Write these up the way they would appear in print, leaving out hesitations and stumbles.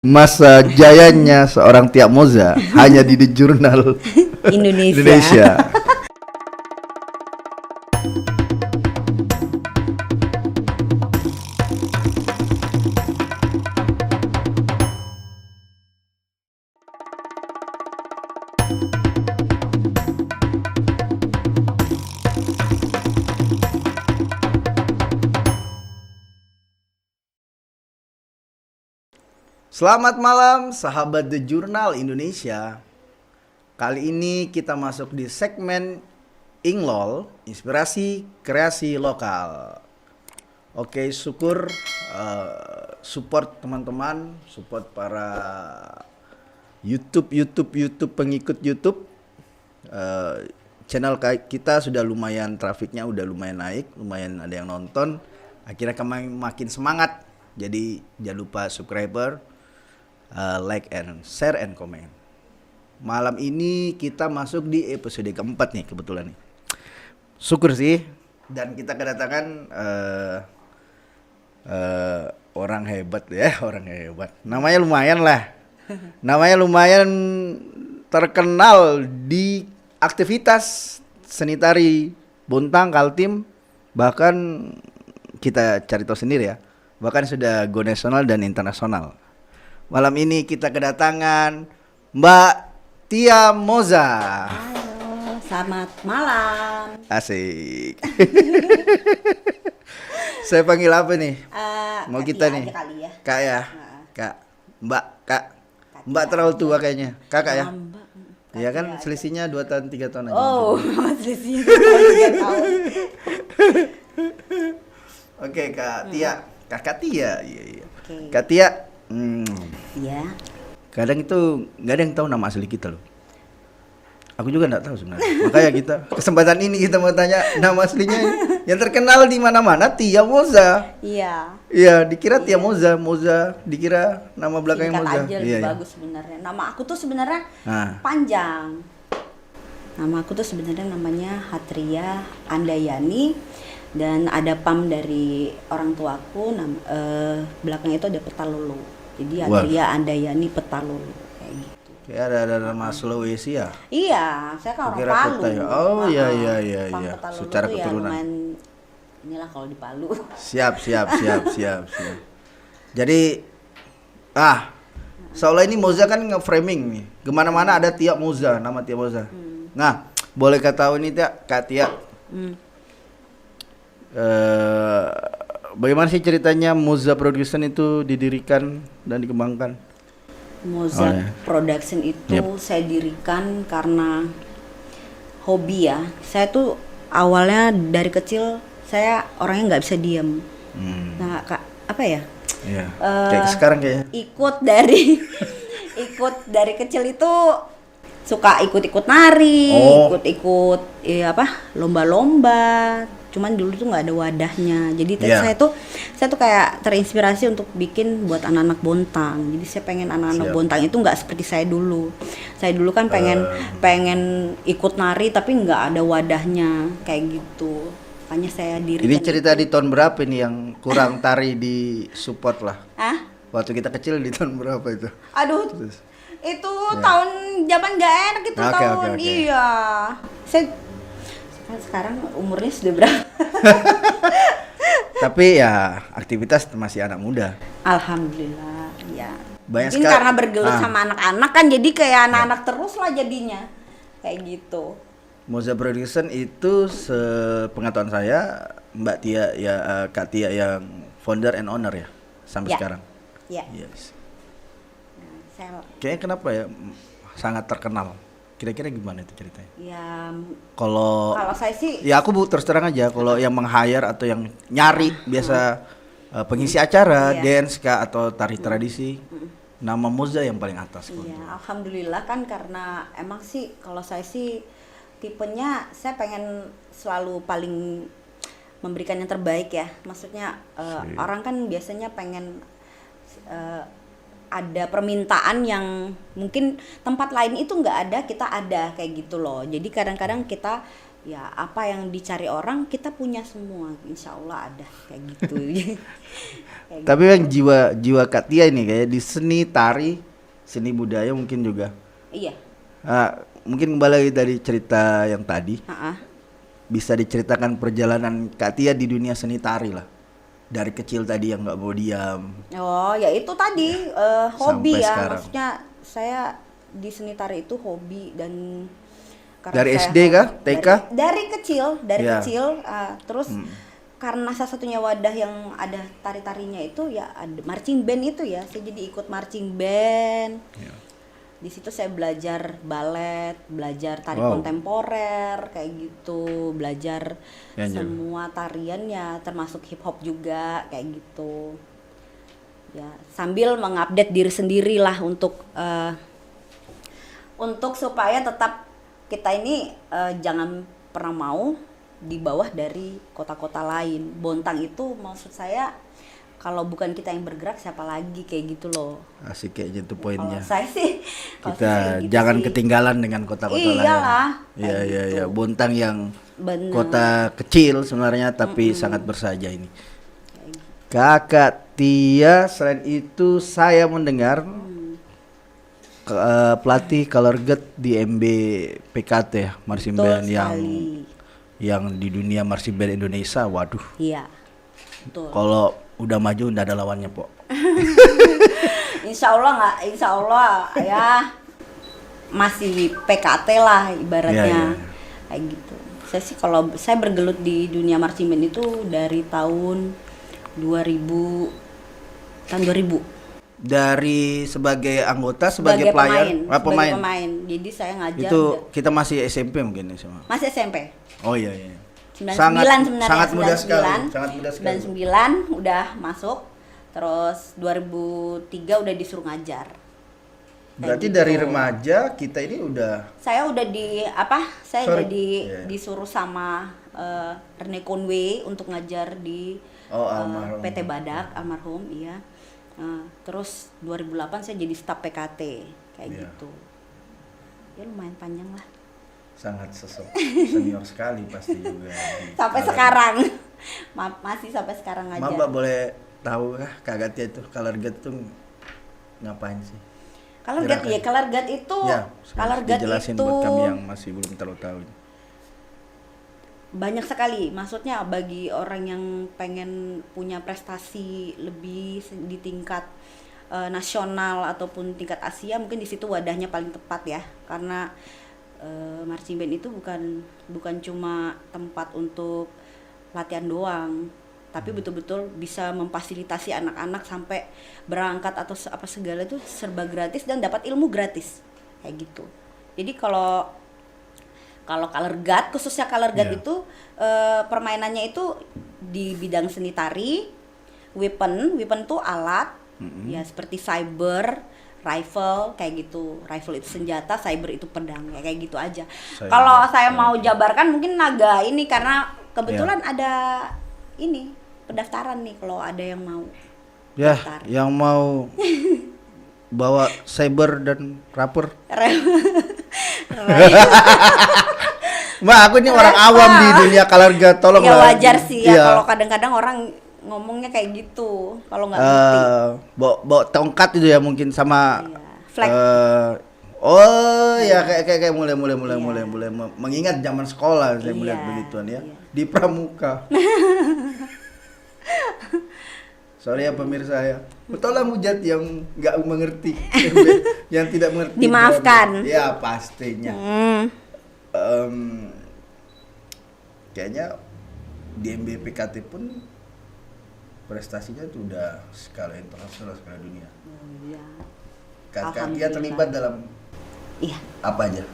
Masa jayanya seorang Tia Moza hanya di The Journal Indonesia. Selamat malam sahabat The Journal Indonesia. Kali ini kita masuk di segmen Inglol, Inspirasi Kreasi Lokal. Oke, syukur support teman-teman, support para YouTube pengikut YouTube. Channel kita sudah lumayan, trafiknya udah lumayan naik, lumayan ada yang nonton. Akhirnya kami makin semangat. Jadi jangan lupa subscriber, like and share and comment. Malam ini kita masuk di episode keempat nih kebetulan nih. Syukur sih. Dan kita kedatangan orang hebat ya, orang hebat. Namanya lumayan lah. Namanya lumayan terkenal di aktivitas seni tari Bontang, Kaltim. Bahkan kita cari tahu sendiri ya. Bahkan sudah go nasional dan internasional. Malam ini kita kedatangan Mbak Tia Moza. Halo, selamat malam. Asik. Saya panggil apa nih? Mau kita nih? Kali ya. Kak ya? Kak. Mbak, Kak. Mbak terlalu tua kayaknya. Kakak ya? Iya kan selisihnya 2 tahun 3 tahun aja. Oh, selisihnya 3 tahun. Oke, Kak Tia. Kakak Tia. Iya. Okay. Kak Tia. Iya. Kadang itu nggak ada yang tahu nama asli kita loh. Aku juga nggak tahu sebenarnya. Makanya kita kesempatan ini kita mau tanya nama aslinya yang terkenal di mana-mana Tia Moza. Iya. Iya, dikira Tia Moza, dikira nama belakangnya Singkat Moza. aja lebih bagus sebenarnya. Nama aku tuh sebenarnya panjang. Nama aku tuh sebenarnya namanya Hatria Andayani dan ada pam dari orang tuaku. Belakangnya itu ada Petalulu. Jadi Hatria Andayani Petalulu kayak gitu. Kayak ada nama Sulawesi ya? Iya, saya kan orang Palu. Ya. Oh iya. Petalulu Secara tuh keturunan. Ya, inilah kalau di Palu. Siap. Jadi seolah ini Moza kan nge-framing nih. Kemana-mana ada Tia Moza, nama Tia Moza. Nah, boleh tahu ini Kak Tia? Bagaimana sih ceritanya Moza Production itu didirikan dan dikembangkan? Moza Production itu saya dirikan karena hobi ya. Saya tuh awalnya dari kecil saya orangnya nggak bisa diem. Nah, apa ya? Iya. Kayak sekarang kayaknya. Ikut dari kecil itu suka ikut nari, ikut lomba-lomba. Cuman dulu tuh nggak ada wadahnya. Jadi saya tuh kayak terinspirasi untuk bikin buat anak-anak Bontang. Jadi saya pengen anak-anak Bontang itu nggak seperti saya dulu. Saya dulu kan pengen ikut nari tapi nggak ada wadahnya kayak gitu. Makanya saya dirikan. Ini cerita di tahun berapa nih yang kurang tari di support lah? Waktu kita kecil di tahun berapa itu? Aduh. Itu tahun zaman nggak enak itu tahun. Iya. Saya sekarang umurnya sudah berapa? Tapi ya aktivitas masih anak muda. Alhamdulillah, ya. Mungkin karena bergelut sama anak-anak kan jadi kayak anak-anak terus lah jadinya. Kayak gitu. Moza Production itu sepengetahuan saya Mbak Tia ya, Kak Tia yang founder and owner ya sampai sekarang. Iya. Yes. Kayaknya kenapa ya sangat terkenal? Kira-kira gimana itu ceritanya? Ya, kalau saya sih ya aku terus terang aja kalau yang meng-hire atau yang nyari biasa pengisi acara, dance kah atau tari tradisi, nama Moza yang paling atas. Iya, alhamdulillah kan karena emang sih kalau saya sih tipenya saya pengen selalu paling memberikan yang terbaik ya. Maksudnya orang kan biasanya pengen ada permintaan yang mungkin tempat lain itu nggak ada, kita ada kayak gitu loh. Jadi kadang-kadang kita ya apa yang dicari orang kita punya semua, insya Allah ada kayak gitu. Kayak Tapi yang jiwa Kak Tia ini kayak di seni tari, seni budaya mungkin juga. iya. Mungkin kembali lagi dari cerita yang tadi, Ha-ha. bisa diceritakan perjalanan Kak Tia di dunia seni tari lah. Dari kecil tadi yang nggak mau diam. Oh ya itu tadi hobi Sampai ya, sekarang. maksudnya saya di seni tari itu hobi dan karena Dari saya SD kah? TK? Dari kecil, Ya. terus karena salah satunya wadah yang ada tari-tarinya itu ya ada marching band itu ya, saya jadi ikut marching band. Ya. Di situ saya belajar balet, belajar tari Wow. kontemporer kayak gitu, belajar Ya, Anjir. semua tariannya termasuk hip hop juga kayak gitu. Ya, sambil mengupdate diri sendiri lah untuk supaya tetap kita ini jangan pernah mau di bawah dari kota-kota lain. Bontang itu maksud saya kalau bukan kita yang bergerak siapa lagi kayak gitu loh. Asik kayaknya itu Kalau poinnya. saya sih kalau Kita saya gitu jangan sih. ketinggalan dengan kota-kota lain. Iyalah, Iya kayak iya gitu. iya. Bontang yang Bener. kota kecil sebenarnya tapi sangat bersahaja ini. Kakak Tia, selain itu saya mendengar pelatih color guard di MB PKT ya, marching Betul band sekali. yang di dunia marching band Indonesia. Waduh, Iya. Betul. kalau udah maju udah ada lawannya, Pok. Insya Allah ya masih PKT lah ibaratnya. Iya, iya. Kayak gitu. Saya sih kalau saya bergelut di dunia marching band itu dari tahun 2000. Dari sebagai anggota, sebagai pemain, player, sebagai pemain. Jadi saya ngajar Itu udah- kita masih SMP mungkin ya sama. masih SMP. Oh iya iya. 99 sebenarnya, sangat mudah sekali, 99, sangat mudah sekali. 99 udah masuk. Terus 2003 udah disuruh ngajar. Berarti Kayak dari gitu. remaja kita ini udah Saya udah di saya Sorry. udah Iya. disuruh sama Rene Conway untuk ngajar di almarhum. PT Badak almarhum, iya. Terus 2008 saya jadi staf PKT kayak Iya. gitu. Ya lumayan panjang lah. sangat senior sekali pasti juga. Sampai sekarang. Masih sampai sekarang ngajar. Mbak boleh tahu kah Kak Tia itu color guard tuh ngapain sih? Color guard ya, color guard itu color guard dijelasin itu buat kami yang masih belum terlalu tahu. banyak sekali, maksudnya bagi orang yang pengen punya prestasi lebih di tingkat nasional ataupun tingkat Asia, mungkin di situ wadahnya paling tepat ya, karena marching band itu bukan cuma tempat untuk latihan doang, tapi betul-betul bisa memfasilitasi anak-anak sampai berangkat atau apa segala itu serba gratis dan dapat ilmu gratis kayak gitu. Jadi kalau color guard, khususnya color guard Yeah. itu permainannya itu di bidang seni tari, weapon tuh alat, ya seperti saber, rifle kayak gitu. Rifle itu senjata, saber itu pedang, ya kayak gitu aja. Saber, Kalau saya mau jabarkan mungkin naga ini karena kebetulan Yeah. ada ini pendaftaran nih kalau ada yang mau. Ya, Daftar. yang mau bawa saber dan rapper. Mbak, aku ini orang awam di dunia color guard, tolong Ya lah. wajar sih ya Iya. kalau kadang-kadang orang ngomongnya kayak gitu kalau nggak ngerti. Bawa tongkat itu ya mungkin sama Iya. Flag. oh ya kayak Iya. mulai mengingat zaman sekolah saya melihat Iya, begituan ya iya. di pramuka. Sorry ya pemirsa ya. Betul lah Mujat yang nggak mengerti, yang tidak mengerti. Dimaafkan. Ya pastinya. Kayaknya di MBPKT pun prestasinya tuh udah skala internasional, skala dunia. Iya. Kak Tia Alhamdulillah. terlibat dalam Iya, apa aja?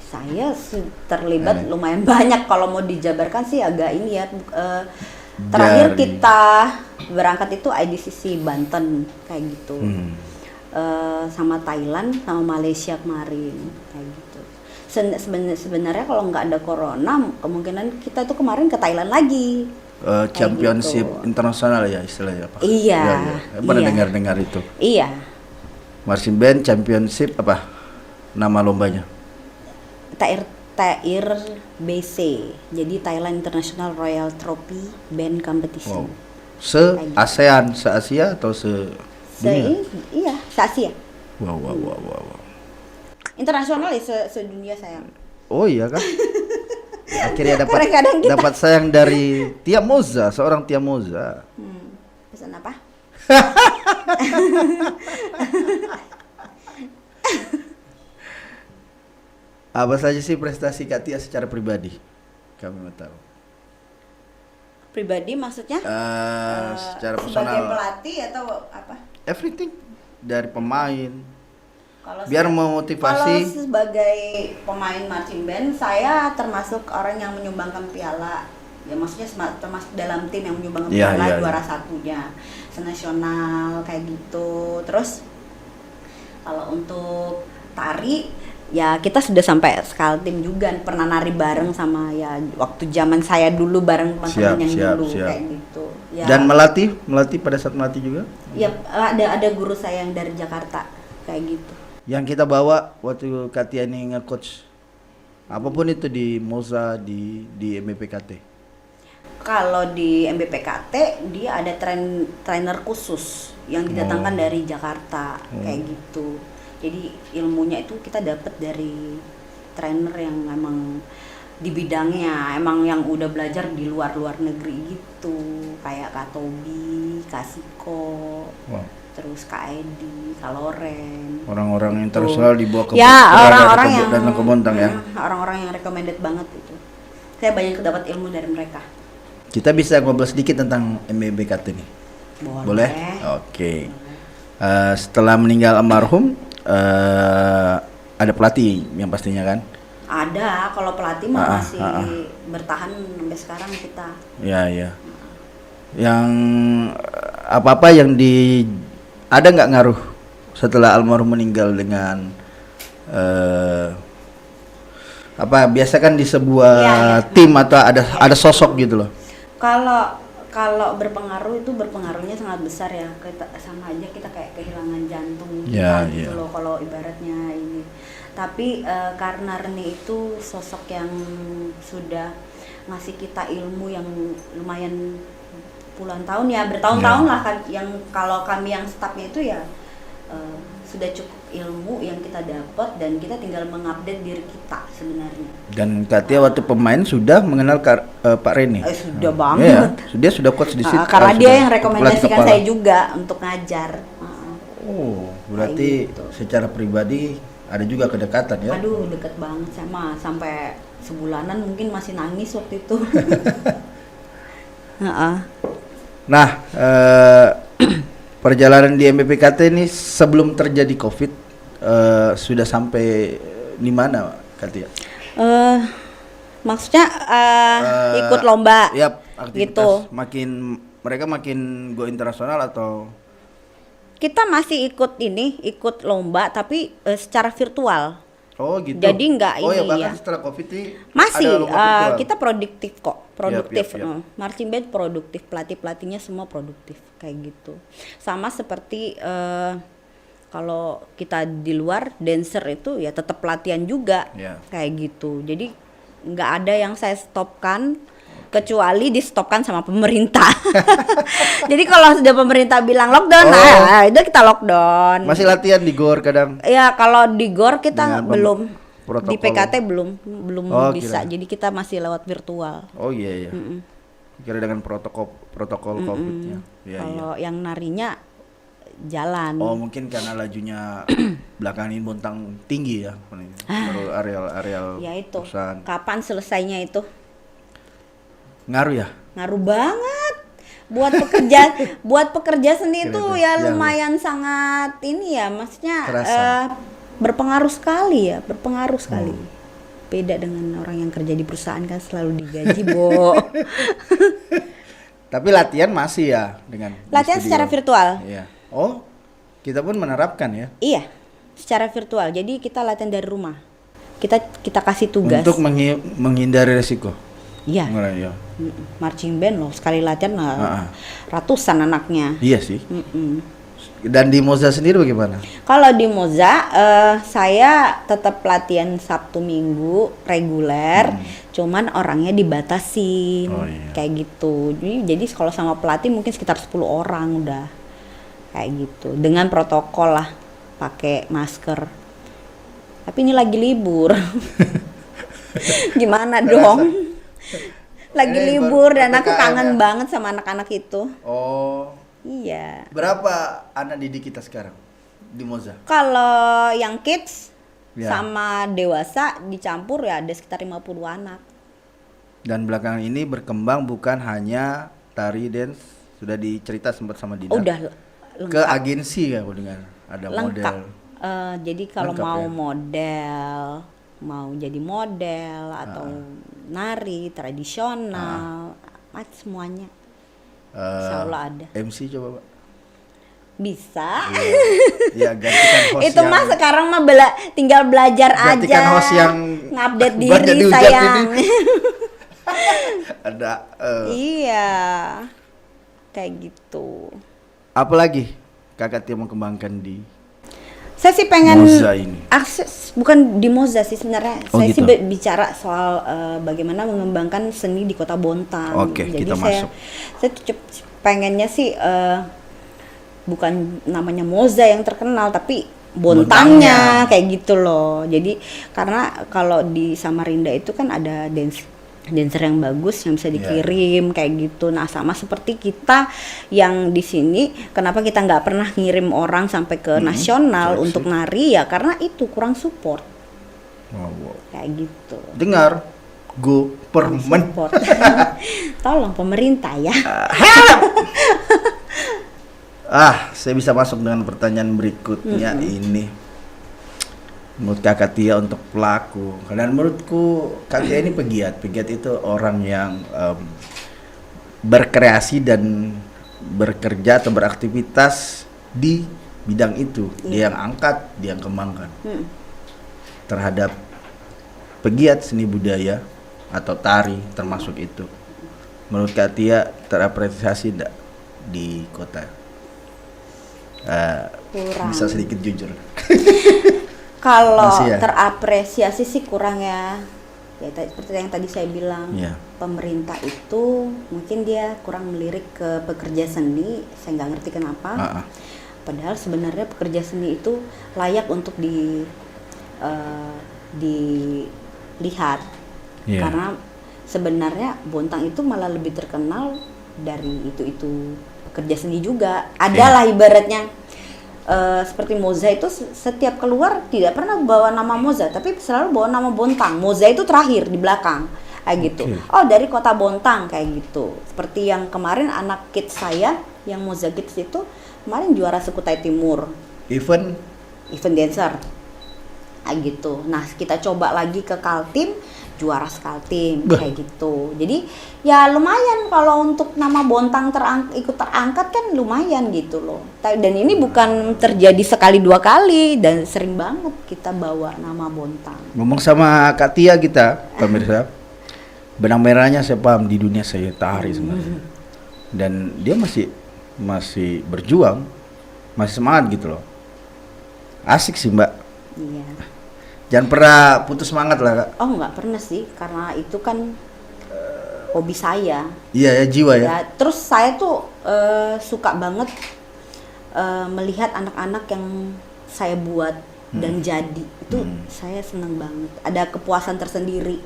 saya terlibat lumayan banyak kalau mau dijabarkan sih agak ini ya. Terakhir Dari- kita berangkat itu IDCC Banten kayak gitu. Sama Thailand sama Malaysia kemarin kayak gitu. Sebenarnya kalau nggak ada corona kemungkinan kita itu kemarin ke Thailand lagi. Championship gitu. internasional ya istilahnya apa? Iya, Saya pernah iya. dengar itu. Iya, Marching Band Championship apa? Nama lombanya? TIR BC, jadi Thailand International Royal Trophy Band Competition. Wow. Se-ASEAN, se-Asia atau se-dunia? Iya, se-Asia. Wow. Internasional ya, sedunia sayang. Oh iya kan? Akhirnya Kadang-kadang kita- dapat sayang dari Tia Moza, seorang Tia Moza. Pesan apa? Apa saja sih prestasi Kak Tia secara pribadi? Kami mau tahu. Pribadi maksudnya? Secara Sebagai personal, pelatih atau apa? everything dari pemain. Kalau Biar saya- memotivasi. Kalau sebagai pemain marching band, saya termasuk orang yang menyumbangkan piala. Ya maksudnya termasuk dalam tim yang menyumbangkan Iya, piala iya, juara iya. satunya, senasional kayak gitu. Terus kalau untuk tari, ya kita sudah sampai Skaltim juga, pernah nari bareng sama ya waktu zaman saya dulu bareng teman-teman yang Siap, dulu siap. kayak gitu. Ya, Dan melatih pada saat melatih juga. ya ada guru saya yang dari Jakarta kayak gitu. Yang kita bawa waktu Kak Tia ini nge-coach apapun itu di Moza, di MBPKT. Kalau di MBPKT dia ada trainer khusus yang didatangkan dari Jakarta kayak gitu. Jadi ilmunya itu kita dapat dari trainer yang emang di bidangnya, emang yang udah belajar di luar negeri gitu, kayak Kak Tobi, Kak Siko, terus Kak Edi, Kak Loren. Orang-orang Gitu. internasional dibawa ke ya orang-orang yang datang ke Bontang ya. Orang-orang yang recommended banget itu. Saya banyak dapat ilmu dari mereka. Kita bisa ngobrol sedikit tentang MBBKT nih. Boleh? Oke. Setelah meninggal almarhum ada pelatih yang pastinya kan? Ada, kalau pelatih mah masih bertahan sampai sekarang kita. Ya. Yang apa-apa yang ada nggak ngaruh setelah almarhum meninggal dengan biasa kan di sebuah tim atau ada sosok gitu loh. Kalau berpengaruh itu berpengaruhnya sangat besar ya. Sama aja kita kayak kehilangan jantung gitu loh kalau ibaratnya ini. Tapi karena Reni itu sosok yang sudah ngasih kita ilmu yang lumayan puluhan tahun ya, bertahun-tahun lah kan, yang kalau kami yang stafnya itu ya sudah cukup ilmu yang kita dapat dan kita tinggal mengupdate diri kita sebenarnya. Dan Katia waktu pemain sudah mengenal Pak Reni. Sudah banget. Dia sudah coach di situ. Karena dia yang rekomendasikan saya juga untuk ngajar. Oh, berarti gitu. secara pribadi ada juga kedekatan ya? Aduh, deket banget sama, sampai sebulanan mungkin masih nangis waktu itu. Nah, perjalanan di MBPKT ini sebelum terjadi COVID sudah sampai di mana, Katia? Maksudnya ikut lomba, aktivitas gitu. Mereka makin go internasional atau? Kita masih ikut lomba tapi secara virtual. Oh gitu. Jadi enggak ya ini bahkan ya. setelah COVID ini Masih ada lomba virtual. kita produktif kok, produktif. Yap. Marching band produktif, pelatihnya semua produktif kayak gitu. Sama seperti kalau kita di luar dancer itu ya tetap pelatihan juga kayak gitu. Jadi nggak ada yang saya stopkan kecuali di stopkan sama pemerintah. Jadi kalau sudah pemerintah bilang lockdown, itu kita lockdown. Masih latihan di GOR kadang. Ya kalau di GOR kita belum, protokol. di PKT belum bisa. Kira. Jadi kita masih lewat virtual. Oh iya. Kira dengan protokol COVID-nya. Kalau yang narinya jalan. Oh mungkin karena lajunya belakangan ini Bontang tinggi ya. Baru areal Ya itu. perusahaan. Kapan selesainya itu? Ngaruh ya? Ngaruh banget. Buat pekerja seni itu ya lumayan sangat ini ya, maksudnya berpengaruh sekali. Beda dengan orang yang kerja di perusahaan kan selalu digaji, Bo. Tapi latihan masih ya dengan Latihan secara virtual. Iya. Oh, kita pun menerapkan ya. Iya, secara virtual. Jadi kita latihan dari rumah. Kita kasih tugas. Untuk menghindari resiko. Iya. Iya. Marching band loh, sekali latihan ratusan anaknya. Iya sih. Dan di Moza sendiri bagaimana? Kalau di Moza, saya tetap latihan Sabtu Minggu reguler, cuman orangnya dibatasin, Oh, iya. kayak gitu. Jadi kalau sama pelatih mungkin sekitar 10 orang udah, kayak gitu. Dengan protokol lah, pakai masker. Tapi ini lagi libur, gimana dong? Lagi Ini libur dan aku PPKM kangen ya? banget sama anak-anak itu. Oh, Iya. berapa anak didik kita sekarang di Moza? Kalau yang kids Ya. sama dewasa dicampur ya ada sekitar 50 anak. Dan belakangan ini berkembang bukan hanya tari dance, sudah dicerita sempat sama Dina. Udah Ke lengkap. agensi ya aku dengar ada Lengkap. model. Jadi kalau Lengkap mau ya? model, mau jadi model atau nari tradisional, semuanya. Insya Allah ada. MC coba Pak. Bisa. Iya, gantikan host Itu yang mah sekarang mah tinggal belajar Gantikan aja. host yang ngupdate banyak diri dihujat sayang. ini. ada Iya. Kayak gitu. apalagi Kakak Tia mau kembangkan di Saya sih pengen Moza ini. akses, bukan di Moza sih sebenarnya. Oh, Saya gitu. sih bicara soal bagaimana mengembangkan seni di Kota Bontang. Oke, Jadi kita masuk. saya tuh pengennya sih bukan namanya Moza yang terkenal, tapi Bontangnya kayak gitu loh. Jadi karena kalau di Samarinda itu kan ada dancer yang bagus yang bisa dikirim kayak gitu. Nah, sama seperti kita yang di sini, kenapa kita nggak pernah ngirim orang sampai ke nasional seleksi. untuk nari ya karena itu kurang support Wow. kayak gitu. Dengar government. Support. Tolong pemerintah ya. Saya bisa masuk dengan pertanyaan berikutnya ini. Menurut Kakak Tia untuk pelaku, dan menurutku Kakak Tia ini pegiat. Pegiat itu orang yang berkreasi dan bekerja atau beraktivitas di bidang itu. Dia yang angkat, dia yang kembangkan. Terhadap pegiat seni budaya atau tari termasuk itu. Menurut Kak Tia terapresiasi enggak di kota? Kurang. Bisa sedikit jujur. Kalau Masih ya? terapresiasi sih kurang ya. Ya seperti yang tadi saya bilang, Iya. pemerintah itu mungkin dia kurang melirik ke pekerja seni. Saya nggak ngerti kenapa. Padahal sebenarnya pekerja seni itu layak untuk dilihat. Iya. Karena sebenarnya Bontang itu malah lebih terkenal dari itu pekerja seni juga. Adalah ibaratnya seperti Moza itu setiap keluar tidak pernah bawa nama Moza, tapi selalu bawa nama Bontang. Moza itu terakhir di belakang kayak gitu. Oh, dari kota Bontang kayak gitu. Seperti yang kemarin anak kids saya yang Moza Kids itu kemarin juara Sekutai Timur Event dancer kayak gitu. Nah, kita coba lagi ke Kaltim, juara Kaltim kayak gitu. Jadi ya lumayan kalau untuk nama Bontang ikut terangkat kan lumayan gitu loh. Dan ini bukan terjadi sekali dua kali dan sering banget kita bawa nama Bontang. ngomong sama Kak Tia kita, pemirsa. Benang merahnya saya paham di dunia saya tari sebenarnya. Dan dia masih berjuang, masih semangat gitu loh. Asik sih, Mbak. Iya. Jangan pernah putus semangat lah, Kak. Oh, nggak pernah sih, karena itu kan hobi saya. Iya ya, jiwa ya. Ya, terus saya tuh suka banget melihat anak-anak yang saya buat dan jadi itu saya senang banget. Ada kepuasan tersendiri,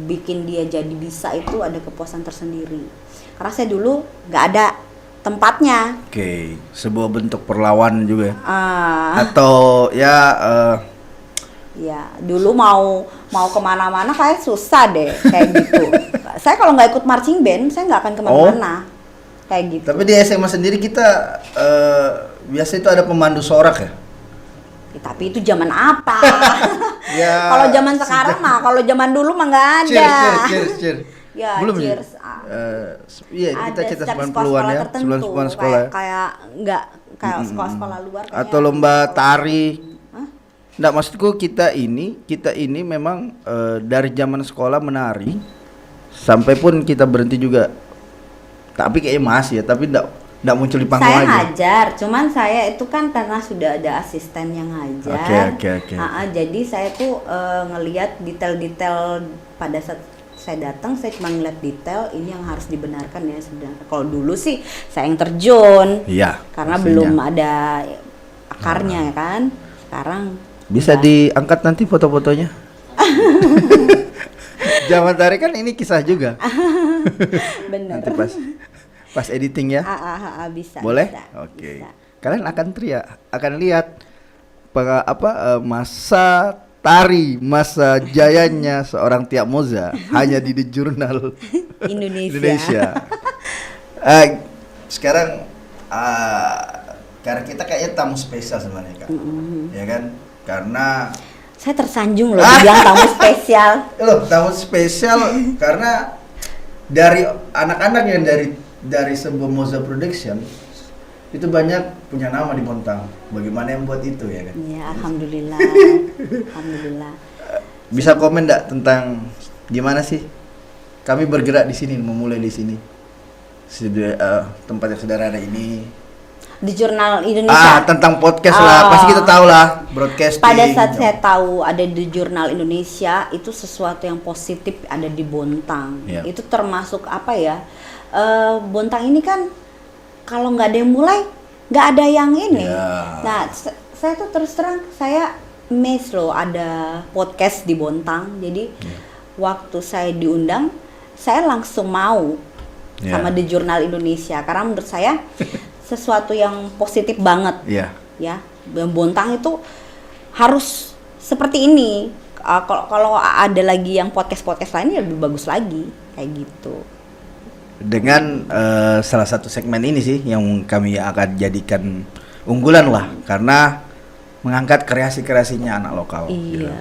bikin dia jadi bisa itu ada kepuasan tersendiri. Karena saya dulu nggak ada tempatnya. Oke, sebuah bentuk perlawanan juga. Ah, Atau ya ya dulu mau kemana-mana kayak susah deh kayak gitu. Saya kalau nggak ikut marching band saya nggak akan kemana-mana kayak gitu. tapi di SMA sendiri kita biasa itu ada pemandu sorak ya. Ya, tapi itu zaman apa? Ya, Kalau zaman sekarang mah, kalau zaman dulu mah nggak ada. Cheers. Ya, Belum ya? cheers. Iya, kita Ada cerita setiap 90-an ya, tertentu, 90-an sekolah ya. kayak nggak kayak sekolah-sekolah luar kayak Atau lomba tari. Hah? Nggak, maksudku kita ini memang dari zaman sekolah menari sampai pun kita berhenti juga. Tapi kayaknya masih ya, tapi Nggak muncul di panggung Saya aja. ngajar, cuman saya itu kan karena sudah ada asisten yang ngajar. Oke. Jadi saya tuh ngelihat detail-detail pada saat saya datang, saya cuma ngeliat detail ini yang harus dibenarkan ya sebenarnya. Kalau dulu sih saya yang terjun, Iya. karena pastinya. belum ada akarnya ya kan. Sekarang Bisa diangkat nanti foto-fotonya. Zaman tadi kan ini kisah juga. bener. Nanti pas editing ya. Bisa. Boleh? bisa, Oke. bisa. Kalian akan lihat masa tari, masa jayanya seorang Tia Moza hanya di The Journal Indonesia. Sekarang karena kita kayaknya tamu spesial sebenarnya Kak. Ya kan? Karena Saya tersanjung loh dibilang tamu spesial. tamu spesial karena dari anak-anak yang dari sebuah Moza Production itu banyak punya nama di Bontang. Bagaimana yang buat itu ya kan? Ya, alhamdulillah. Alhamdulillah. Bisa komen enggak tentang gimana sih kami bergerak di sini, memulai di sini. Tempat yang sederhana ini. Di Jurnal Indonesia. Tentang podcast lah, pasti kita tahu lah, broadcasting. Pada saat saya tahu ada di Jurnal Indonesia, itu sesuatu yang positif ada di Bontang. Iya. Itu termasuk apa ya? Bontang ini kan kalau nggak ada yang mulai, nggak ada yang ini. Iya. Nah, saya tuh terus terang saya miss loh ada podcast di Bontang. Jadi waktu saya diundang, saya langsung mau Iya. sama di Jurnal Indonesia karena menurut saya sesuatu yang positif banget. Iya. Ya, Bontang itu harus seperti ini. Kalau ada lagi yang podcast lainnya lebih bagus lagi kayak gitu. Dengan salah satu segmen ini sih yang kami akan jadikan unggulan lah, karena mengangkat kreasi-kreasinya anak lokal. Iya.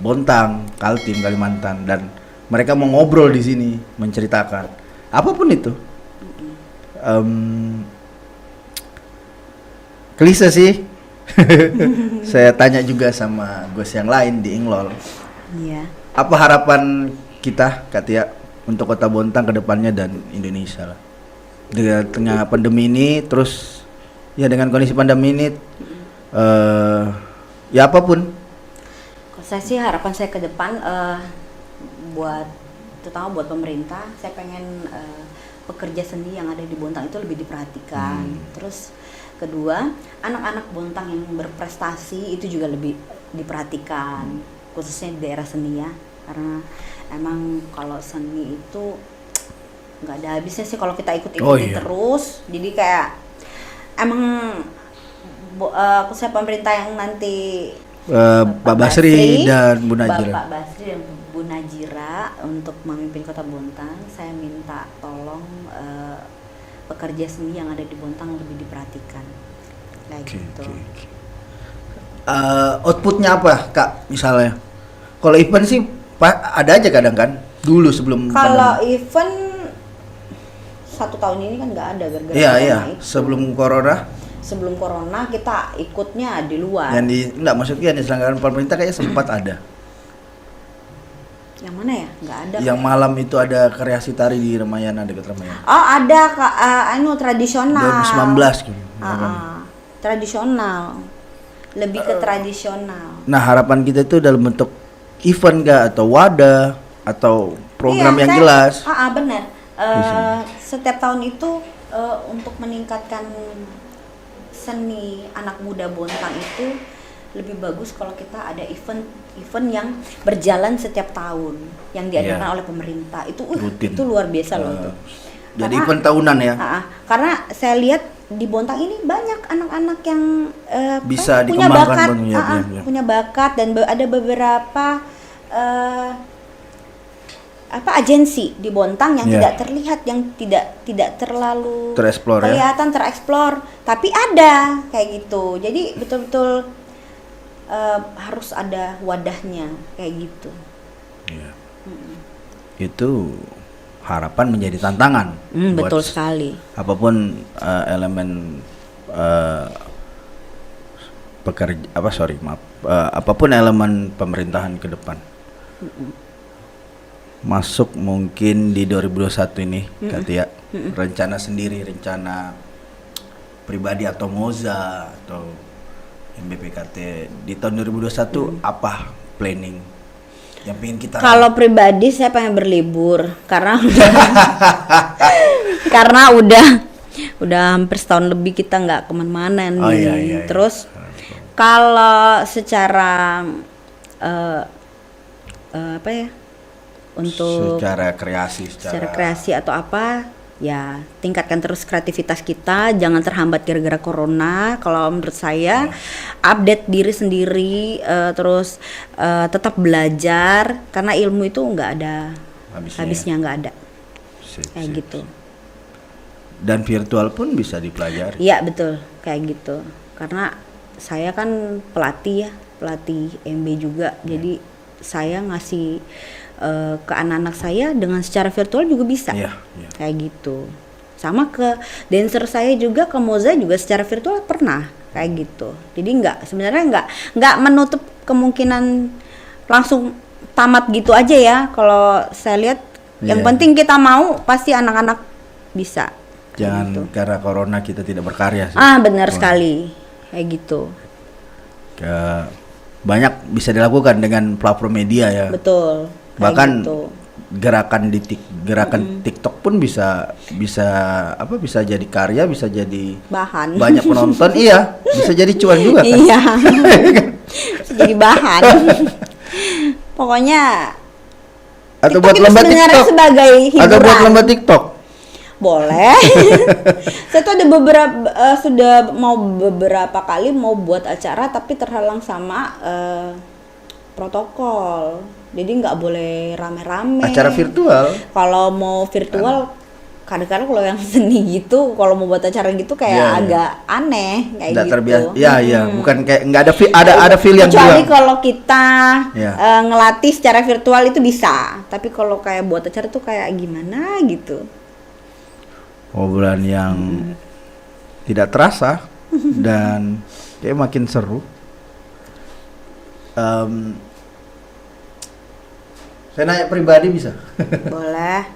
Bontang, Kaltim, Kalimantan, dan mereka mau ngobrol di sini, menceritakan apapun itu. Klise sih. Saya tanya juga sama Gus yang lain di Inglol. Iya. Apa harapan kita, Kak Tia, untuk Kota Bontang ke depannya dan Indonesia lah? Di tengah pandemi ini, terus ya dengan kondisi pandemi ini, ya apapun. Kalau saya sih harapan saya ke depan terutama buat pemerintah, saya pengen pekerja seni yang ada di Bontang itu lebih diperhatikan. Terus kedua, anak-anak Bontang yang berprestasi itu juga lebih diperhatikan, khususnya di daerah seni ya, karena emang kalau seni itu nggak ada habisnya sih kalau kita ikuti terus. Jadi kayak emang khususnya pemerintah yang nanti Pak Basri dan Bu Najira. Bapak Basri dan Bu Najira untuk memimpin Kota Bontang, saya minta tolong pekerja seni yang ada di Bontang lebih diperhatikan. Kayak gitu. Outputnya apa, Kak? Misalnya, kalau event sih ada aja kadang kan. Dulu sebelum Kalau pandemi. event 1 tahun ini kan nggak ada gara-gara Iya, corona iya. itu. Sebelum Corona kita ikutnya di luar. enggak maksudnya yang diselenggarakan pemerintah kayaknya sempat ada. Yang mana ya? Nggak ada. Yang malam itu ada kreasi tari di Ramayana, dekat Ramayana. Oh ada Kak, tradisional. 2019 gitu. Tradisional. Lebih ke tradisional. Nah, harapan kita itu dalam bentuk event gak atau wadah atau program Iya, yang saya- jelas. Benar. Di sini. Setiap tahun itu untuk meningkatkan seni anak muda Bontang itu lebih bagus kalau kita ada event yang berjalan setiap tahun yang diadakan Iya. oleh pemerintah. Itu Rutin. itu luar biasa loh itu. Jadi Karena- event tahunan ya. Karena saya lihat di Bontang ini banyak anak-anak yang Bisa punya dikembangkan, bakat, Bang, ya, ya. punya bakat dan ada beberapa agensi di Bontang yang Iya. tidak terlihat, yang tidak terlalu Tereksplor ya. kelihatan tereksplor, tapi ada kayak gitu. Jadi betul-betul harus ada wadahnya kayak gitu. Iya. Itu harapan menjadi tantangan. buat Betul sekali. apapun elemen apapun elemen pemerintahan ke depan. Masuk mungkin di 2021 ini, Kak Tia, rencana sendiri, rencana pribadi atau Moza atau MBPKT di tahun 2021 apa planning yang pengen kita? Kalau pribadi saya pengen berlibur karena karena udah hampir setahun lebih kita nggak kemana-mana nih. Oh, iya. Terus kalau secara apa ya, untuk secara kreasi atau apa, ya tingkatkan terus kreativitas kita, jangan terhambat gara-gara corona. Kalau menurut saya update diri sendiri, terus tetap belajar karena ilmu itu nggak ada habisnya, nggak ada. Kayak gitu. Dan virtual pun bisa dipelajari. Iya betul, kayak gitu. Karena saya kan pelatih MB juga, jadi saya ngasih ke anak-anak saya dengan secara virtual juga bisa. Kayak gitu. Sama ke dancer saya juga, ke Moza juga secara virtual pernah kayak gitu. Jadi sebenarnya nggak menutup kemungkinan langsung tamat gitu aja ya. Kalau saya lihat yang penting kita mau, pasti anak-anak bisa. Jangan gitu. Karena corona kita tidak berkarya sih. Benar sekali kayak gitu. Banyak bisa dilakukan dengan platform media ya. Betul. Bahkan gitu. gerakan TikTok pun bisa jadi karya, bisa jadi bahan, banyak penonton. Iya, bisa jadi cuan juga kan. Iya. Bisa jadi bahan. Pokoknya atau TikTok buat itu lomba sebenarnya TikTok sebagai hiburan. atau buat lomba TikTok boleh. Saya tuh ada sudah mau beberapa kali mau buat acara tapi terhalang sama protokol. Jadi nggak boleh rame-rame. acara virtual. Kalau mau virtual, kadang-kadang kalau yang seni gitu, kalau mau buat acara gitu kayak agak aneh kayak nggak gitu. terbiasa. Iya, bukan kayak nggak ada feel yang kecuali bilang. kalau kita ngelatih secara virtual itu bisa. Tapi kalau kayak buat acara tuh kayak gimana gitu. Obrolan yang tidak terasa dan kayak makin seru. Saya nanya pribadi bisa? Boleh.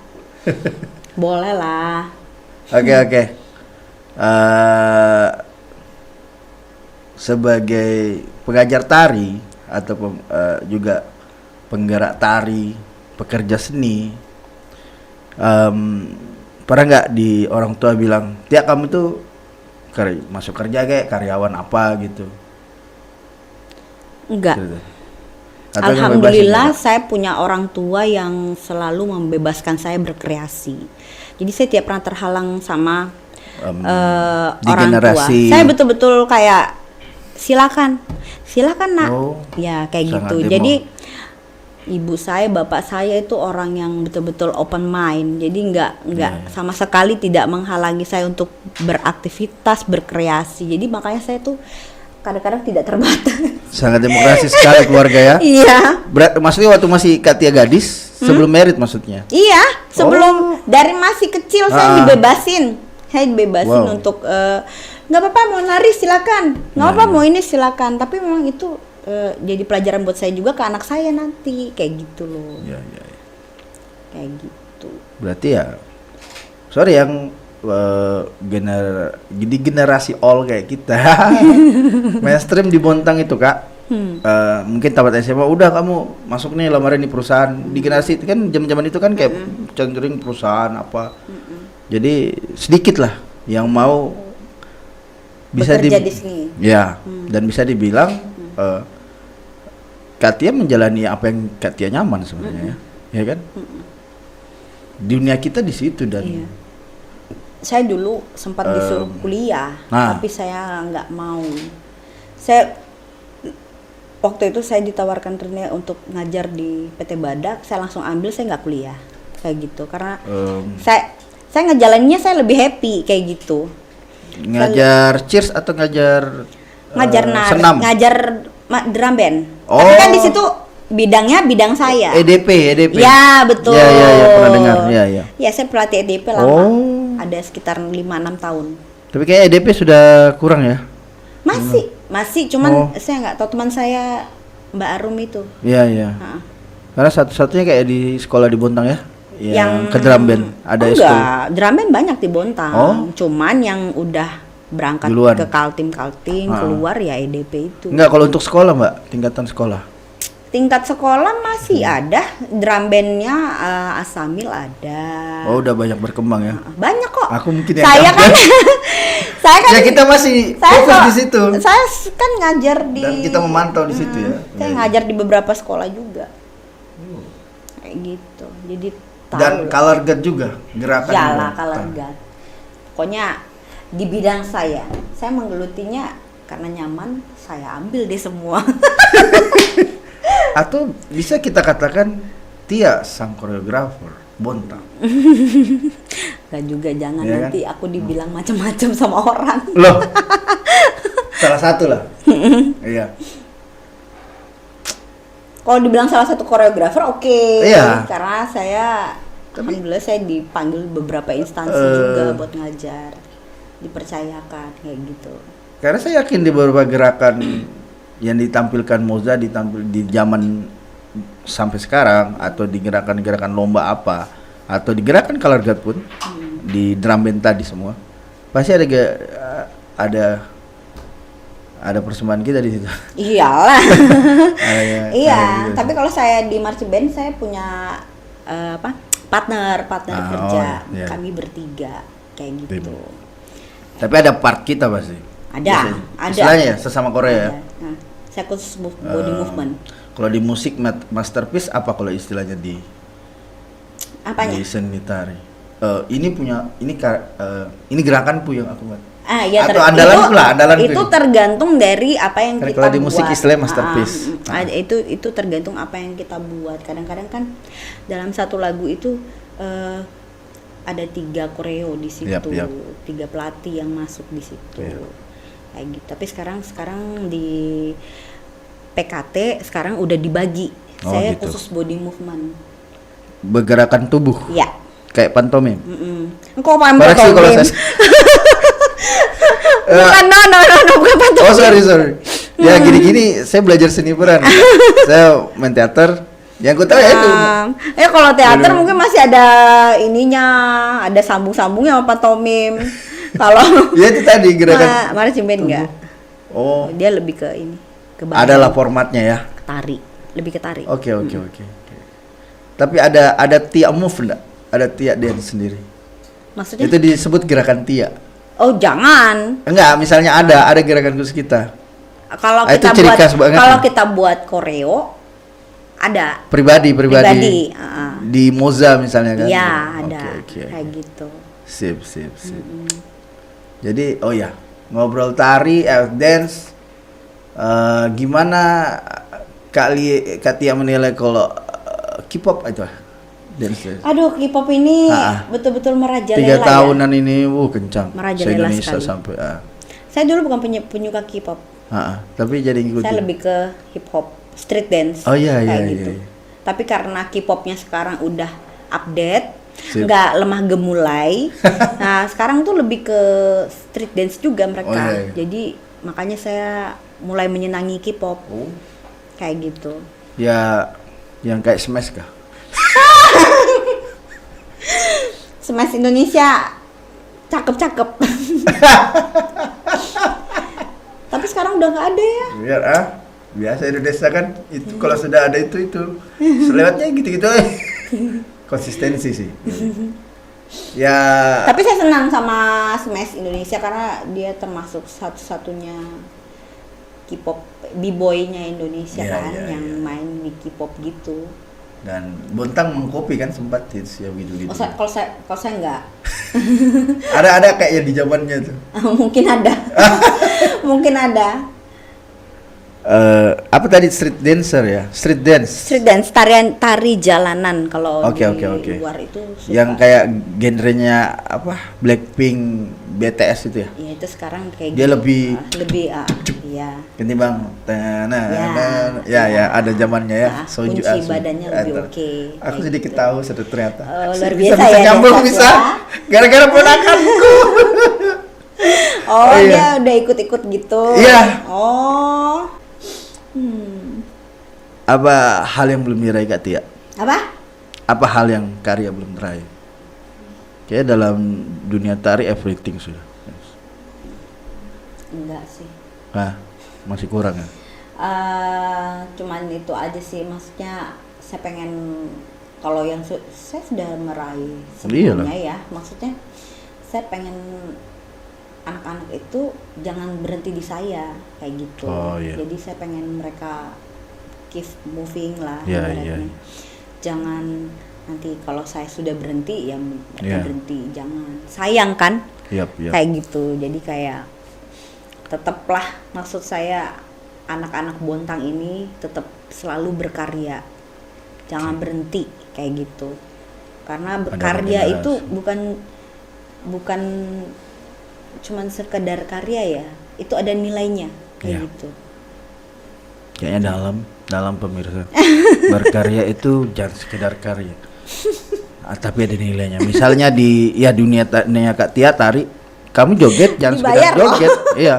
Boleh lah. Oke. Sebagai pengajar tari atau juga penggerak tari, pekerja seni, pernah nggak di orang tua bilang, "Tia, kamu tuh masuk kerja kayak karyawan apa gitu?" Enggak. Gitu. Alhamdulillah saya punya orang tua yang selalu membebaskan saya berkreasi. Jadi saya tidak pernah terhalang sama orang generasi. tua. Saya betul-betul kayak silakan nak. Ya kayak gitu. Jadi ibu saya, bapak saya itu orang yang betul-betul open mind. Jadi nggak sama sekali tidak menghalangi saya untuk beraktivitas, berkreasi. Jadi makanya saya tuh kadang-kadang tidak terbatas. Sangat demokrasi sekali keluarga ya. Iya. Maksudnya waktu masih Katia gadis, sebelum merit maksudnya? Iya, sebelum dari masih kecil saya dibebasin. Saya dibebasin untuk nggak apa-apa mau nari silakan, nggak apa-apa mau ini silakan. Tapi memang itu jadi pelajaran buat saya juga ke anak saya nanti kayak gitu loh. Iya. Kayak gitu. Berarti ya, sorry yang jadi generasi all kayak kita mainstream di Bontang itu kak. Mungkin tamat SMA udah kamu masuk nih lamaran di perusahaan. Di generasi itu kan zaman itu kan kayak cenderung perusahaan apa. Jadi sedikit lah yang mau bisa bekerja di sini. Ya, dan bisa dibilang Katia menjalani apa yang Katia nyaman sebenarnya, ya kan? Dunia kita di situ dan saya dulu sempat disuruh kuliah, tapi saya nggak mau. Waktu itu saya ditawarkan Rene untuk ngajar di PT Badak, saya langsung ambil, saya nggak kuliah kayak gitu karena saya ngejalaninnya saya lebih happy kayak gitu. Ngajar cheers atau ngajar senam? Ngajar drum band. Tapi kan di situ bidang saya. EDP. Ya betul. Ya, pernah dengar. Ya. Ya saya pelatih EDP lama. Ada sekitar 5-6 tahun. Tapi kayak EDP sudah kurang ya? Masih cuman saya nggak tahu teman saya Mbak Arum itu. Iya. Karena satu-satunya kayak di sekolah di Bontang ya. Yang ke drum band ada enggak, drum band banyak di Bontang. Cuman yang udah berangkat Duluan. ke Kaltim, keluar ya EDP itu. Enggak, kalau untuk sekolah Mbak, tingkatan sekolah. Tingkat sekolah masih ada, drum bandnya Asamil ada. Oh, udah banyak berkembang ya. Banyak kok. Aku mungkin yang saya kan, saya kan. Ya kita masih saya fokus kok- di situ. Saya kan ngajar di. Dan kita memantau di situ ya. Saya Iya. ngajar di beberapa sekolah juga. Kayak gitu. Jadi tahu. Dan color guard juga gerakan. Yalah juga. color guard. Pokoknya di bidang saya menggelutinya karena nyaman, saya ambil deh semua. Atau bisa kita katakan Tia sang koreografer Bontang. Gak juga, jangan Iya kan? nanti aku dibilang macam-macam sama orang. Loh. Salah satu lah. Iya. Kalau dibilang salah satu koreografer oke. Iya. Karena saya alhamdulillah saya dipanggil beberapa instansi juga buat ngajar. Dipercayakan kayak gitu. Karena saya yakin di beberapa gerakan yang ditampilkan Moza ditampil di zaman sampai sekarang, atau di gerakan-gerakan lomba apa, atau di gerakan color guard pun, di drum band tadi semua pasti ada persembahan kita di situ. Iyalah. Ada- Iya, ada gitu. tapi kalau saya di marching band saya punya partner Ah, kerja. oh, iya. Kami bertiga kayak gitu. Tapi ada part kita pasti. Ada. Istilahnya ya, sesama Korea ya. Ada. Nah, saya khusus body movement. Kalau di musik masterpiece apa kalau istilahnya di Apanya? seni tari? Ini gerakanku yang aku buat. Ya, Atau andalanku lah, andalanku itu ini. tergantung dari apa yang Karena kita kalau di buat. musik istilahnya masterpiece. Itu tergantung apa yang kita buat. Kadang-kadang kan dalam satu lagu itu ada 3 koreo di situ, Yap. 3 pelatih yang masuk di situ. Iya. Kayak gitu. Tapi sekarang di PKT sekarang udah dibagi. Oh, Saya gitu. khusus body movement. Bergerakan tubuh. Ya. Kayak pantomim. Kok Koreksi kalau saya. Bukan, no, bukan pantomim. Oh, sorry. Ya gini-gini saya belajar seni peran. Saya main teater. Yang ku tahu ya itu. Kalau teater Waduh. mungkin masih ada ininya, ada sambung-sambungnya sama pantomim. Kalau Ya itu tadi gerakan. marching band enggak. Oh, Dia lebih ke ini, ke adalah formatnya ya. tari, lebih ke tari. Oke. Tapi ada Tia move enggak? Ada Tia dance sendiri. Maksudnya? Itu disebut gerakan Tia. Oh, jangan. Enggak, misalnya ada gerakan khusus kita. Kalau Itu kita ciri buat khas banget kalau ya? kita buat koreo ada Pribadi. pribadi. Di Moza misalnya kan. Iya, Oke, ada. oke. Kayak gitu. Sip. Jadi, oh ya, ngobrol tari, dance. Gimana Kak Tia menilai kalau K-pop itu dance? Aduh, K-pop ini betul-betul merajalela 3 ya. tahunan ini, kencang. Merajalela Se-Indonesia sekali. sampai. Saya dulu bukan penyuka K-pop. Tapi jadi ngikutin. Saya lebih ke hip hop, street dance. Oh, iya, kayak iya, gitu. iya. Tapi karena K-popnya sekarang udah update, Sip. nggak lemah gemulai. Nah, sekarang tuh lebih ke street dance juga mereka. Oh, iya, iya. Jadi makanya saya mulai menyenangi K-pop. Oh. Kayak gitu. Ya, yang kayak Smash kah? Smash Indonesia cakep-cakep. Tapi sekarang udah nggak ada ya. Biar biasa Indonesia kan itu kalau sudah ada itu selewatnya gitu-gitu aja. Konsistensi sih. Ya. Tapi saya senang sama Smash Indonesia karena dia termasuk satu-satunya K-pop b-boy-nya Indonesia Iya, kan iya, yang iya. main di K-pop gitu. Dan Bontang mengkopi kan sempat hits ya gitu-gitu. Kalau saya enggak. Ada kayak di zamannya tuh. Mungkin ada. Mungkin ada. Apa tadi street dancer ya? Street dance. Street dance, tari jalanan kalau Oke. di luar itu suka. Yang kayak genrenya apa? Blackpink, BTS itu ya. Ya itu sekarang kayak Dia gitu. lebih Iya. ketimbang ya ada zamannya ya. Soju Kunci asu. badannya lebih Atau- oke. Aku kayak sedikit gitu. tahu sudah ternyata. Luar Bisa biasa ya, nyambung Desas bisa. ya. Gara-gara ponakanku. Oh, Oh, iya. dia udah ikut-ikut gitu. Iya. Oh. Apa hal yang belum diraih Kak Tia? Apa? Apa hal yang karya belum teraih? Kayak dalam dunia tari everything sudah. Nah, masih kurang ya. Cuman itu aja sih, maksudnya saya pengen, kalau yang saya sudah meraih semuanya ya, maksudnya saya pengen anak-anak itu jangan berhenti di saya kayak gitu. Jadi saya pengen mereka keep moving lah, jangan nanti kalau saya sudah berhenti ya mereka berhenti, jangan, sayang kan. Kayak gitu. Jadi kayak tetaplah, maksud saya anak-anak Bontang ini tetap selalu berkarya, jangan berhenti kayak gitu, karena berkarya itu bukan cuman sekedar karya ya, itu ada nilainya kayak gitu. Kayaknya dalam pemirsa. Berkarya itu jangan sekedar karya. Tapi ada nilainya. Misalnya di dunia Kak Tia tari, kamu joget jangan sekedar joget. Iya.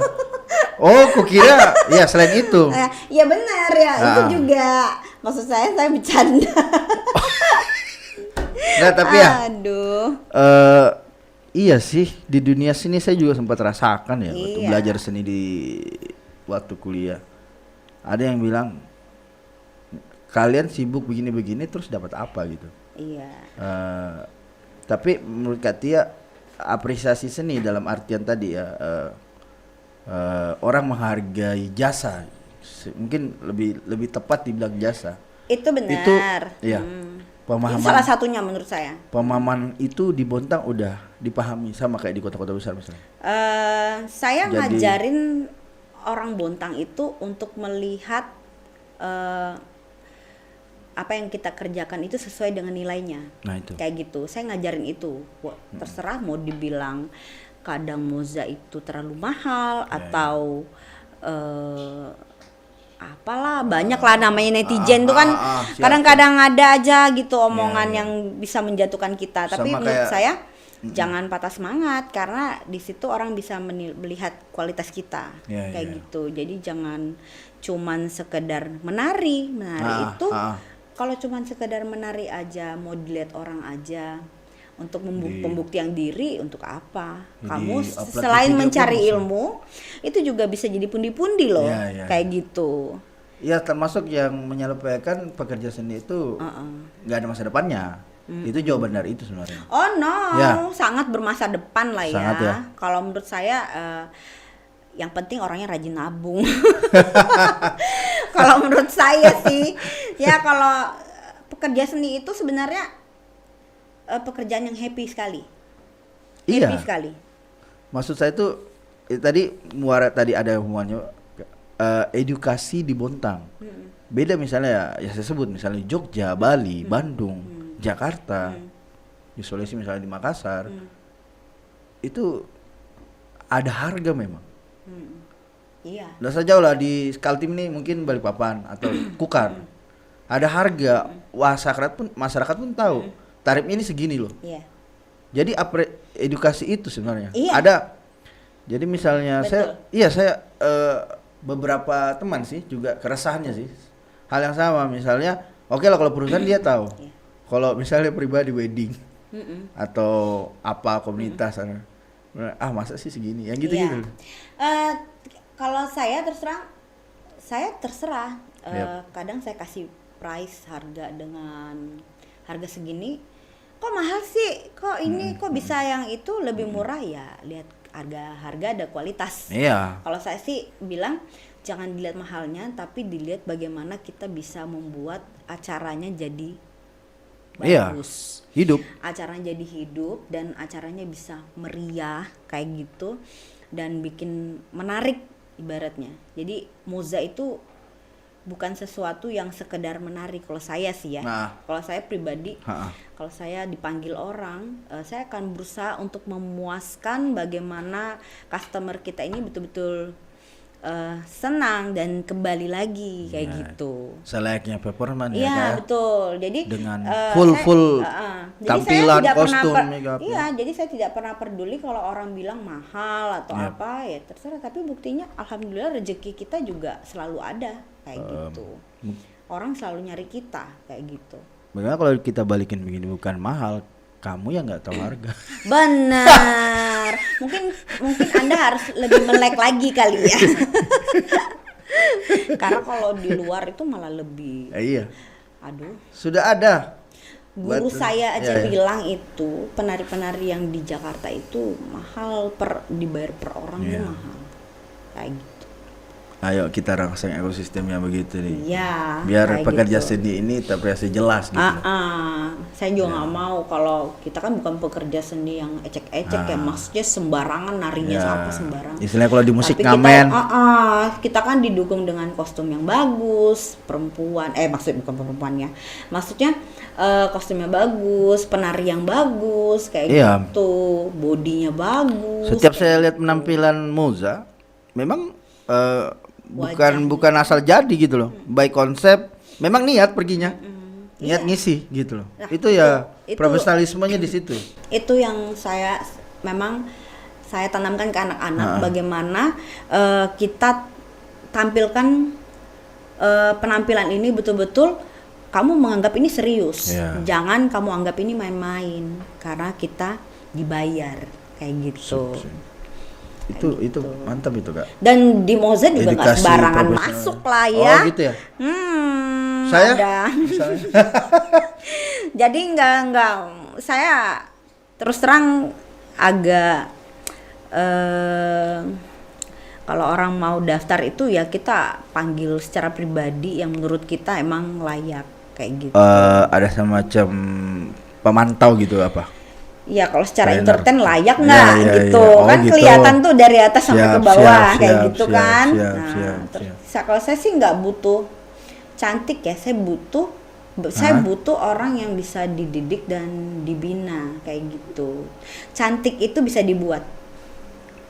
Oh, kukira ya selain itu. Ya benar ya, itu juga. Maksud saya bercanda. Nah, tapi aduh. Iya sih, di dunia seni saya juga sempat rasakan ya, waktu belajar seni di waktu kuliah. Ada yang bilang, kalian sibuk begini-begini terus dapat apa gitu. Iya. Tapi menurut Kak Tia, apresiasi seni dalam artian tadi ya, orang menghargai jasa, mungkin lebih tepat dibilang jasa. Itu benar. Itu, iya. Pemahaman, itu salah satunya menurut saya. Pemahaman itu di Bontang udah dipahami sama kayak di kota-kota besar misalnya. Saya ngajarin orang Bontang itu untuk melihat apa yang kita kerjakan itu sesuai dengan nilainya. Nah, itu. Kayak gitu. Saya ngajarin itu. Terserah mau dibilang kadang moza itu terlalu mahal atau apalah, banyak lah namanya netizen tuh kan, kadang-kadang ada aja gitu omongan yang bisa menjatuhkan kita. Tapi menurut saya jangan patah semangat, karena di situ orang bisa melihat kualitas kita kayak gitu. Jadi jangan cuman sekedar menari itu. Kalau cuman sekedar menari aja, mau dilihat orang aja, untuk pembuktian diri untuk apa? Kamu selain mencari ilmu, itu juga bisa jadi pundi-pundi loh, kayak gitu. Ya, termasuk yang menyelesaikan pekerja seni itu nggak ada masa depannya. Itu jawaban dari itu sebenarnya. Oh no, sangat bermasa depan lah ya. Kalau menurut saya, yang penting orangnya rajin nabung. Kalau menurut saya sih, ya kalau pekerja seni itu sebenarnya pekerjaan yang happy sekali. Happy sekali. Maksud saya itu tadi ada hubungannya edukasi di Bontang. Beda misalnya ya saya sebut misalnya Jogja, Bali, Bandung, Jakarta, di Sulawesi misalnya di Makassar. Itu ada harga memang. Iya. Udah sejauh lah di Kaltim ini mungkin Balikpapan atau Kukar. Ada harga, masyarakat pun tahu. Tarifnya ini segini loh. Iya. Jadi edukasi itu sebenarnya. Iya. Ada. Jadi misalnya saya beberapa teman sih juga keresahannya sih. Hal yang sama misalnya, oke lah kalau perusahaan dia tahu. Iya. Kalau misalnya pribadi wedding atau apa komunitas masa sih segini. Yang gitu-gitu. Kalau saya terserah. Kadang saya kasih price harga dengan harga segini. Kok mahal sih? Kok ini kok bisa yang itu lebih murah ya? Lihat harga ada kualitas. Iya. Kalau saya sih bilang jangan dilihat mahalnya, tapi dilihat bagaimana kita bisa membuat acaranya jadi bagus. Hidup. Acaranya jadi hidup dan acaranya bisa meriah kayak gitu dan bikin menarik ibaratnya. Jadi moza itu bukan sesuatu yang sekedar menarik kalau saya sih ya. Kalau saya pribadi, kalau saya dipanggil orang, saya akan berusaha untuk memuaskan bagaimana customer kita ini betul-betul senang dan kembali lagi kayak gitu. Selayaknya performan ya. Iya betul. Jadi dengan full tampilan, kostum, jadi saya tidak pernah peduli kalau orang bilang mahal atau apa ya terserah. Tapi buktinya, alhamdulillah rezeki kita juga selalu ada kayak gitu. Orang selalu nyari kita kayak gitu. Bagaimana kalau kita balikin begini, bukan mahal, kamu yang nggak tahu harga. Benar. Mungkin Anda harus lebih melek lagi kali ya. Karena kalau di luar itu malah lebih. Iya. Aduh. Sudah ada. Guru saya aja ya. bilang itu penari-penari yang di Jakarta itu mahal, dibayar per orang tuh mahal. Kayak gitu. Ayo kita rangsang ekosistemnya begitu nih. Iya. Biar pekerja gitu. seni ini terlihat jelas gitu. Saya juga nggak mau kalau kita kan bukan pekerja seni yang ecek-ecek ya, maksudnya sembarangan narinya apa sembarangan. Istilahnya kalau di musik tapi ngamen. Kita kan didukung dengan kostum yang bagus, maksudnya bukan perempuannya, maksudnya kostumnya bagus, penari yang bagus kayak gitu, bodinya bagus. Setiap saya lihat penampilan Moza, memang bukan asal jadi gitu loh. Baik konsep, memang niat perginya. Niat ngisi gitu loh. Nah, itu profesionalismenya di situ. Itu yang saya tanamkan ke anak-anak, bagaimana kita tampilkan penampilan ini betul-betul kamu menganggap ini serius. Jangan kamu anggap ini main-main, karena kita dibayar kayak gitu. Itu mantap itu Kak. Dan di Moza juga nggak sembarangan masuk lah ya. Oh gitu ya. Saya jadi nggak saya terus terang agak kalau orang mau daftar itu ya kita panggil secara pribadi yang menurut kita emang layak kayak gitu. Ada semacam pemantau gitu apa? Iya, kalau secara entertain layak nggak gitu kan gitu. Kelihatan tuh dari atas sampai ke bawah kayak gitu kan. Kalau saya sih nggak butuh cantik ya, saya butuh orang yang bisa dididik dan dibina kayak gitu. Cantik itu bisa dibuat.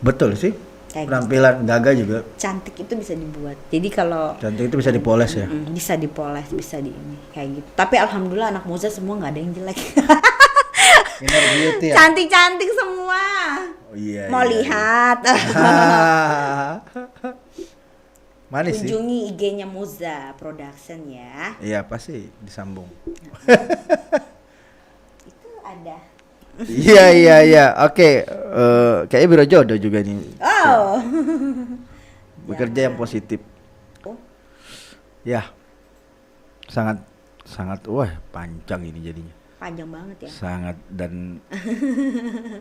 Betul sih. Kayak penampilan gitu. Gaga juga. Cantik itu bisa dibuat. Jadi kalau cantik itu bisa dipoles ya. Bisa dipoles, bisa di ini kayak gitu. Tapi alhamdulillah anak Moza semua nggak ada yang jelek. Inner beauty ya? Cantik-cantik semua. Oh, iya, mau lihat. Manis sih. Kunjungi IG-nya Moza Production ya. Iya pasti disambung. Itu ada. Iya. Oke. Kayaknya biro jodoh juga nih. Oh. Bekerja yang positif. Oh. Ya. Sangat panjang ini jadinya. Panjang banget ya. Sangat dan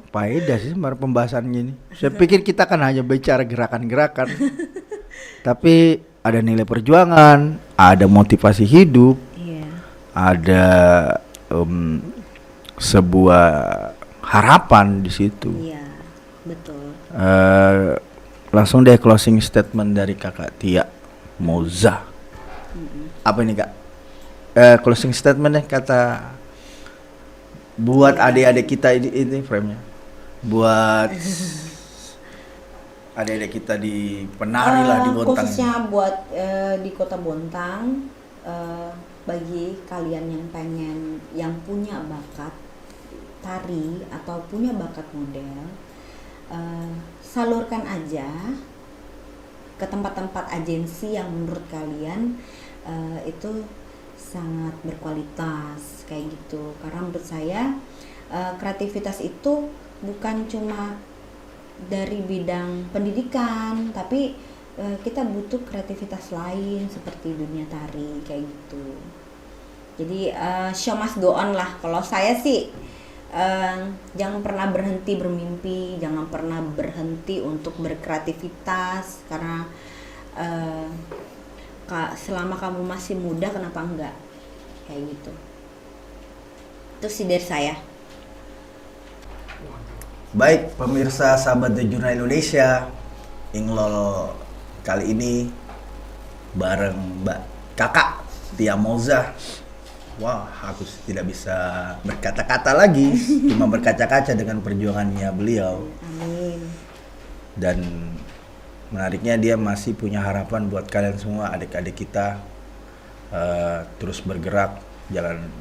faedah sih pembahasannya ini. Saya pikir kita kan hanya bicara gerakan-gerakan. Tapi ada nilai perjuangan, ada motivasi hidup. Ada sebuah harapan di situ. Iya, betul. Langsung deh closing statement dari Kakak Tia Moza. Apa ini Kak? Closing statement deh kata buat adik-adik kita ini frame-nya. Buat adik-adik kita di penari lah di Bontang. Khususnya buat di Kota Bontang, bagi kalian yang punya bakat tari atau punya bakat model, salurkan aja ke tempat-tempat agensi yang menurut kalian itu sangat berkualitas kayak gitu. Karena menurut saya kreativitas itu bukan cuma dari bidang pendidikan, tapi kita butuh kreativitas lain seperti dunia tari kayak gitu. Jadi show must go on lah. Kalau saya sih jangan pernah berhenti bermimpi, jangan pernah berhenti untuk berkreativitas, karena selama kamu masih muda kenapa enggak kayak gitu. Itu sih dari saya. Baik pemirsa sahabat The Jurnal Indonesia, Inglol kali ini bareng Mbak Kakak Tia Moza. Wah, aku tidak bisa berkata-kata lagi, cuma berkaca-kaca dengan perjuangannya beliau. Amin. Dan menariknya dia masih punya harapan buat kalian semua, adik-adik kita, terus bergerak,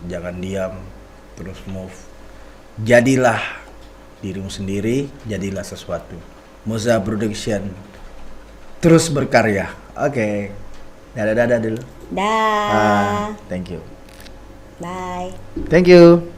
jangan diam, terus move. Jadilah dirimu sendiri, jadilah sesuatu. Moza Production terus berkarya. Oke. Dadah dulu. Dah. Thank you. Bye. Thank you.